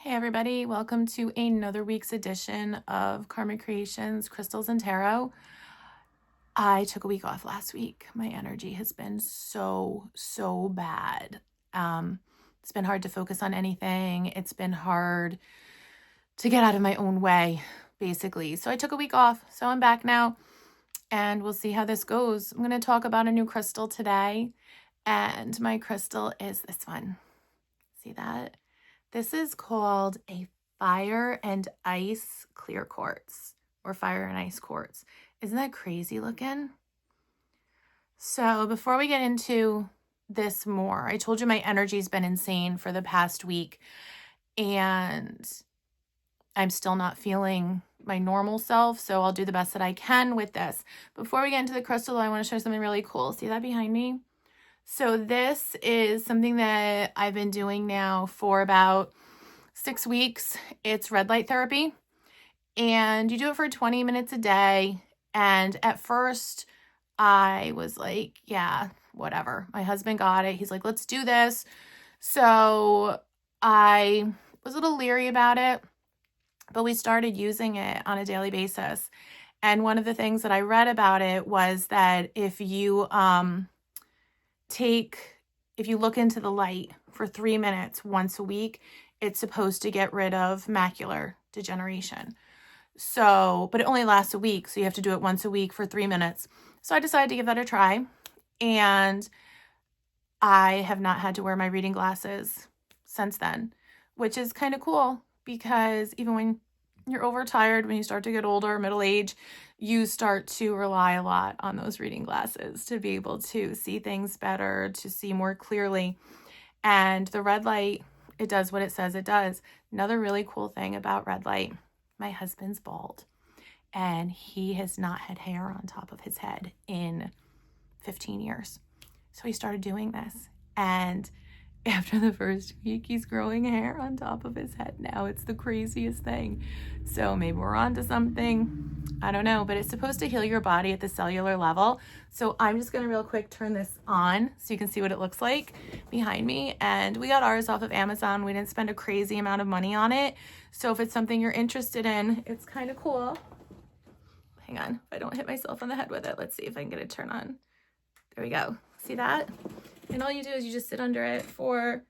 Hey everybody, welcome to another week's edition of Karmic Creations, Crystals and Tarot. I took a week off last week. My energy has been so bad. It's been hard to focus on anything. It's been hard to get out of my own way, basically. So I took a week off. So I'm back now and we'll see how this goes. I'm going to talk about a new crystal today. And my crystal is this one. See that? This is called a Fire and Ice Clear Quartz or Fire and Ice Quartz. Isn't that crazy looking? So before we get into this more, I told you my energy's been insane for the past week and I'm still not feeling my normal self. So I'll do the best that I can with this. Before we get into the crystal, I want to show something really cool. See that behind me? So this is something that I've been doing now for about 6 weeks. It's red light therapy and you do it for 20 minutes a day. And at first I was like, yeah, whatever. My husband got it. He's like, let's do this. So I was a little leery about it, but we started using it on a daily basis. And one of the things that I read about it was that if you, if you look into the light for 3 minutes once a week, it's supposed to get rid of macular degeneration. So, but it only lasts a week. So you have to do it once a week for 3 minutes. So I decided to give that a try. And I have not had to wear my reading glasses since then, which is kind of cool because even when you're overtired, when you start to get older, middle age, you start to rely a lot on those reading glasses to be able to see things better, to see more clearly. And the red light, it does what it says it does. Another really cool thing about red light, my husband's bald and he has not had hair on top of his head in 15 years. So he started doing this. And after the first week, he's growing hair on top of his head now. It's the craziest thing. So maybe we're on to something. I don't know, but it's supposed to heal your body at the cellular level. So I'm just going to real quick turn this on so you can see what it looks like behind me. And we got ours off of Amazon. We didn't spend a crazy amount of money on it. So if it's something you're interested in, it's kind of cool. Hang on, if I don't hit myself on the head with it. Let's see if I can get it turned on. There we go. See that? And all you do is you just sit under it for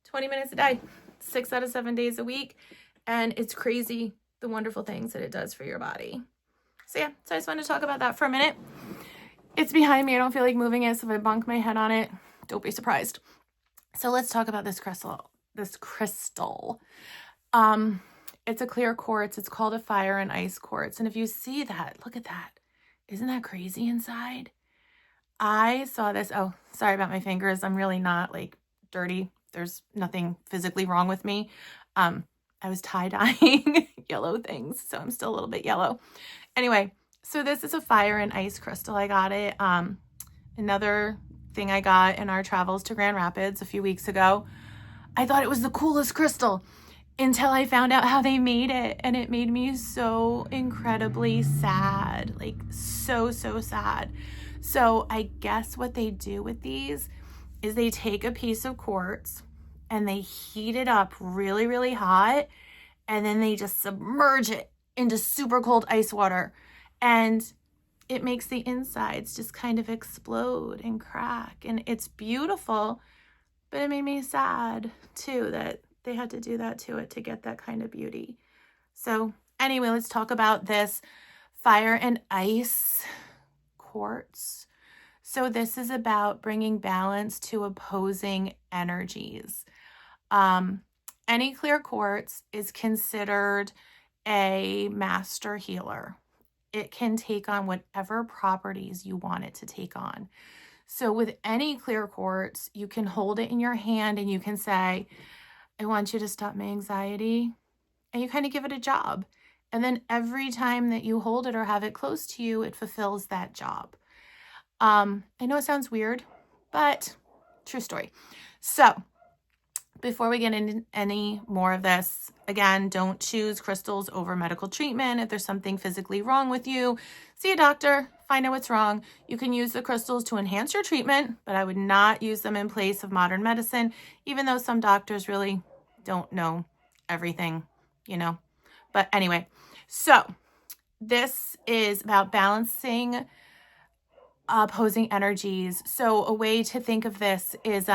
20 minutes a day, 6 out of 7 days a week. And it's crazy the wonderful things that it does for your body. So yeah, so I just wanted to talk about that for a minute. It's behind me. I don't feel like moving it. So if I bunk my head on it, don't be surprised. So let's talk about this crystal. It's a clear quartz. It's called a Fire and Ice Quartz. And if you see that, look at that. Isn't that crazy inside? I saw this. Oh, sorry about my fingers. I'm really not like dirty. There's nothing physically wrong with me. I was tie-dyeing yellow things, so I'm still a little bit yellow. Anyway, so this is a Fire and Ice crystal. I got it. Another thing I got in our travels to Grand Rapids a few weeks ago. I thought it was the coolest crystal until I found out how they made it. And it made me so incredibly sad, like so sad. So I guess what they do with these is they take a piece of quartz and they heat it up really hot. And then they just submerge it into super cold ice water. And it makes the insides just kind of explode and crack. And it's beautiful, but it made me sad too that they had to do that to it to get that kind of beauty. So anyway, let's talk about this Fire and Ice Quartz. So this is about bringing balance to opposing energies. Any clear quartz is considered a master healer. It can take on whatever properties you want it to take on. So with any clear quartz, you can hold it in your hand and you can say, I want you to stop my anxiety. And you kind of give it a job. And then every time that you hold it or have it close to you, it fulfills that job. I know it sounds weird, but true story. So before we get into any more of this, again, don't choose crystals over medical treatment. If there's something physically wrong with you, see a doctor, find out what's wrong. You can use the crystals to enhance your treatment, but I would not use them in place of modern medicine, even though some doctors really don't know everything, you know. But anyway, so this is about balancing opposing energies. So a way to think of this is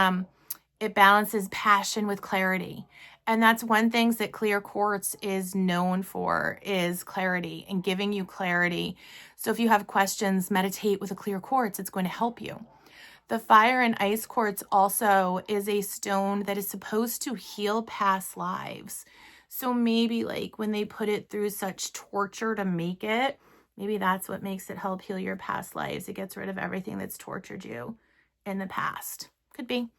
it balances passion with clarity. And that's one thing that clear quartz is known for, is clarity and giving you clarity. So if you have questions, meditate with a clear quartz. It's going to help you. The fire and ice quartz also is a stone that is supposed to heal past lives. So maybe like when they put it through such torture to make it, maybe that's what makes it help heal your past lives. It gets rid of everything that's tortured you in the past. Could be.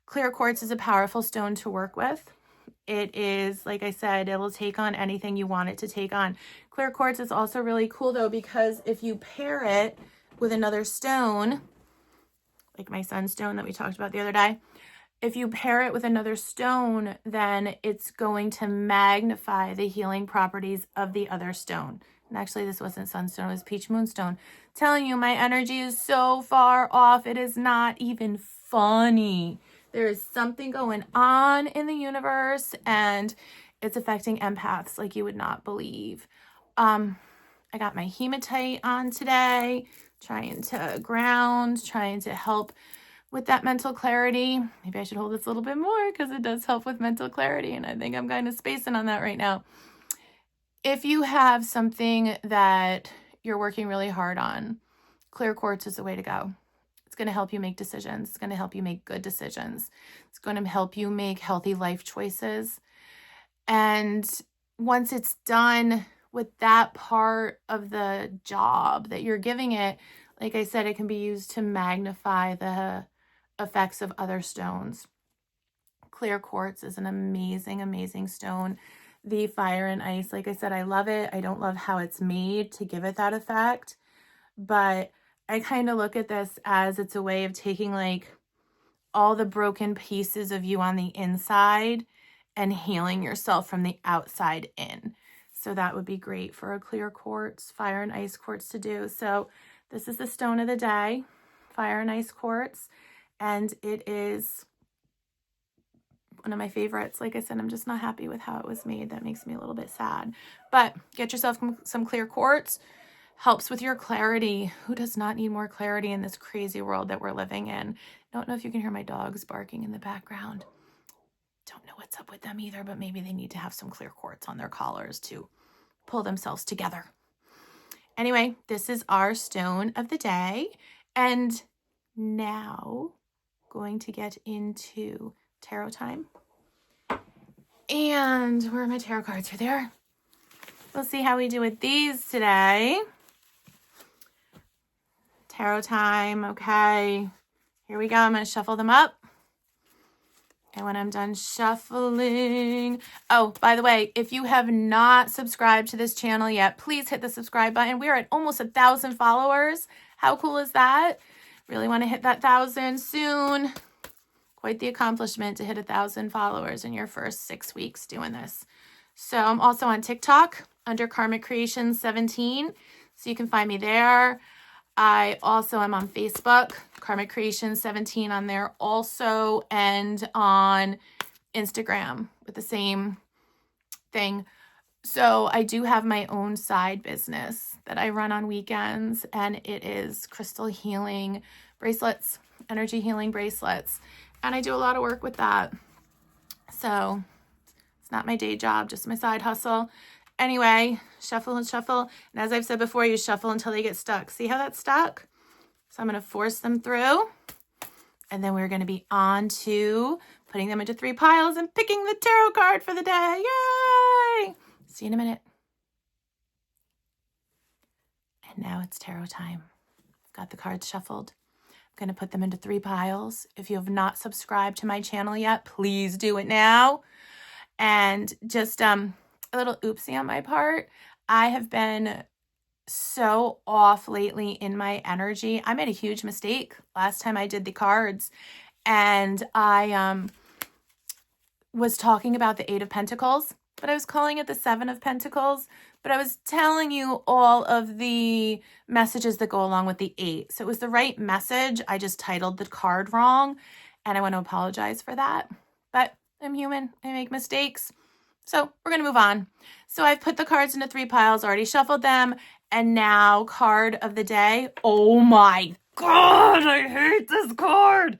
Clear quartz is a powerful stone to work with. It is, like I said, it will take on anything you want it to take on. Clear quartz is also really cool though, because if you pair it with another stone, like my sunstone that we talked about the other day, if you pair it with another stone, then it's going to magnify the healing properties of the other stone. And actually, this wasn't sunstone, it was peach moonstone. Telling you, my energy is so far off, it is not even funny. There is something going on in the universe, and it's affecting empaths like you would not believe. I got my hematite on today, trying to ground, trying to help with that mental clarity. Maybe I should hold this a little bit more because it does help with mental clarity, and I think I'm kind of spacing on that right now. If you have something that you're working really hard on, clear quartz is the way to go. It's going to help you make decisions. It's going to help you make good decisions. It's going to help you make healthy life choices. And once it's done with that part of the job that you're giving it, like I said, it can be used to magnify the effects of other stones. Clear quartz is an amazing, amazing stone. The fire and ice, like I said, I love it. I don't love how it's made to give it that effect, but I kind of look at this as it's a way of taking like all the broken pieces of you on the inside and healing yourself from the outside in. So that would be great for a clear quartz, fire and ice quartz to do. So this is the stone of the day, fire and ice quartz, and it is one of my favorites. Like I said, I'm just not happy with how it was made. That makes me a little bit sad. But get yourself some clear quartz. Helps with your clarity. Who does not need more clarity in this crazy world that we're living in? Don't know if you can hear my dogs barking in the background. Don't know what's up with them either, but maybe they need to have some clear quartz on their collars to pull themselves together. Anyway, this is our stone of the day. And now going to get into tarot time. And where are my tarot cards? Are there? We'll see how we do with these today. Tarot time. Okay. Here we go. I'm going to shuffle them up. And when I'm done shuffling, oh, by the way, if you have not subscribed to this channel yet, please hit the subscribe button. We are at almost 1,000 followers. How cool is that? Really want to hit that 1,000 soon. Quite the accomplishment to hit 1,000 followers in your first 6 weeks doing this. So I'm also on TikTok under Karmic Creations 17. So you can find me there. I also am on Facebook, Karmic Creations 17 on there also, and on Instagram with the same thing. So I do have my own side business that I run on weekends, and it is crystal healing bracelets, energy healing bracelets. And I do a lot of work with that. So it's not my day job, just my side hustle. Anyway, shuffle and shuffle. And as I've said before, you shuffle until they get stuck. See how that's stuck? So I'm going to force them through. And then we're going to be on to putting them into 3 piles and picking the tarot card for the day. Yay! See you in a minute. And now it's tarot time. Got the cards shuffled. I'm going to put them into 3 piles. If you have not subscribed to my channel yet, please do it now. And just a little oopsie on my part. I have been so off lately in my energy. I made a huge mistake last time I did the cards, and I was talking about the 8 of Pentacles, but I was calling it the 7 of Pentacles, but I was telling you all of the messages that go along with the 8. So it was the right message. I just titled the card wrong, and I want to apologize for that. But I'm human. I make mistakes. So we're going to move on. So I've put the cards into 3 piles, already shuffled them. And now card of the day. Oh my God, I hate this card.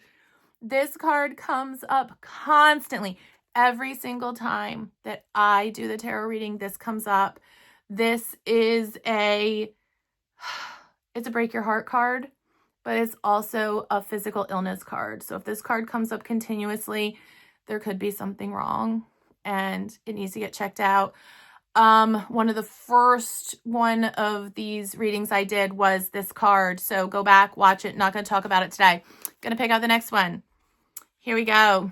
This card comes up constantly. Every single time that I do the tarot reading, this comes up. This is it's a break your heart card, but it's also a physical illness card. So if this card comes up continuously, there could be something wrong and it needs to get checked out. One of the first one of these readings I did was this card. So go back, watch it. Not going to talk about it today. Going to pick out the next one. Here we go.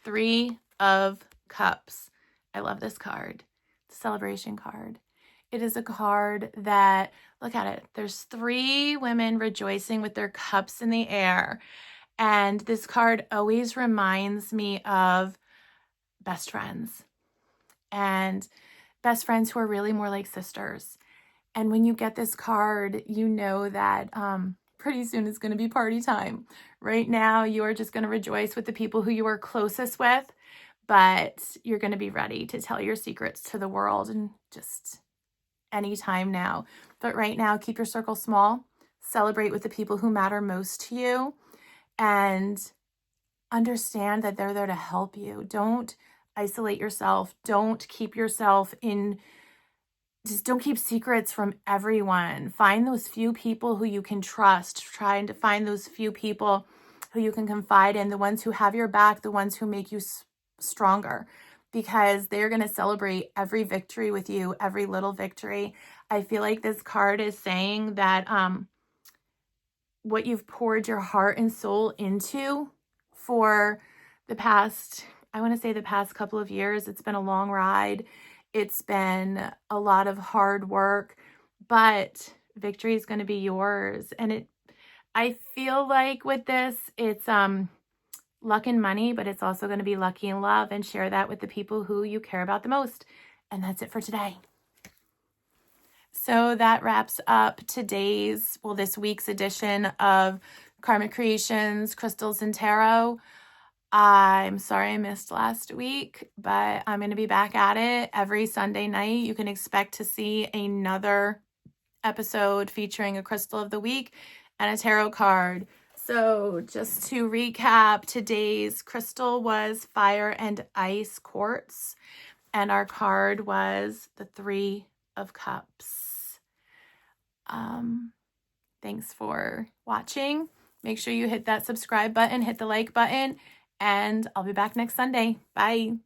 3 of Cups. I love this card. It's a celebration card. It is a card that, look at it. There's 3 women rejoicing with their cups in the air. And this card always reminds me of best friends. And best friends who are really more like sisters. And when you get this card, you know that pretty soon it's going to be party time. Right now, you are just going to rejoice with the people who you are closest with, but you're going to be ready to tell your secrets to the world and just anytime now. But right now, keep your circle small, celebrate with the people who matter most to you, and understand that they're there to help you. Don't isolate yourself. Don't keep yourself in, just don't keep secrets from everyone. Find those few people who you can trust. Try to find those few people who you can confide in, the ones who have your back, the ones who make you stronger, because they're going to celebrate every victory with you, every little victory. I feel like this card is saying that what you've poured your heart and soul into for the past, I want to say the past couple of years, it's been a long ride. It's been a lot of hard work, but victory is going to be yours. And I feel like with this, it's luck and money, but it's also going to be lucky and love, and share that with the people who you care about the most. And that's it for today. So that wraps up this week's edition of Karmic Creations, Crystals and Tarot. I'm sorry I missed last week, but I'm going to be back at it every Sunday night. You can expect to see another episode featuring a crystal of the week and a tarot card. So just to recap, today's crystal was Fire and Ice Quartz, and our card was the 3 of Cups. Thanks for watching. Make sure you hit that subscribe button, hit the like button, and I'll be back next Sunday. Bye.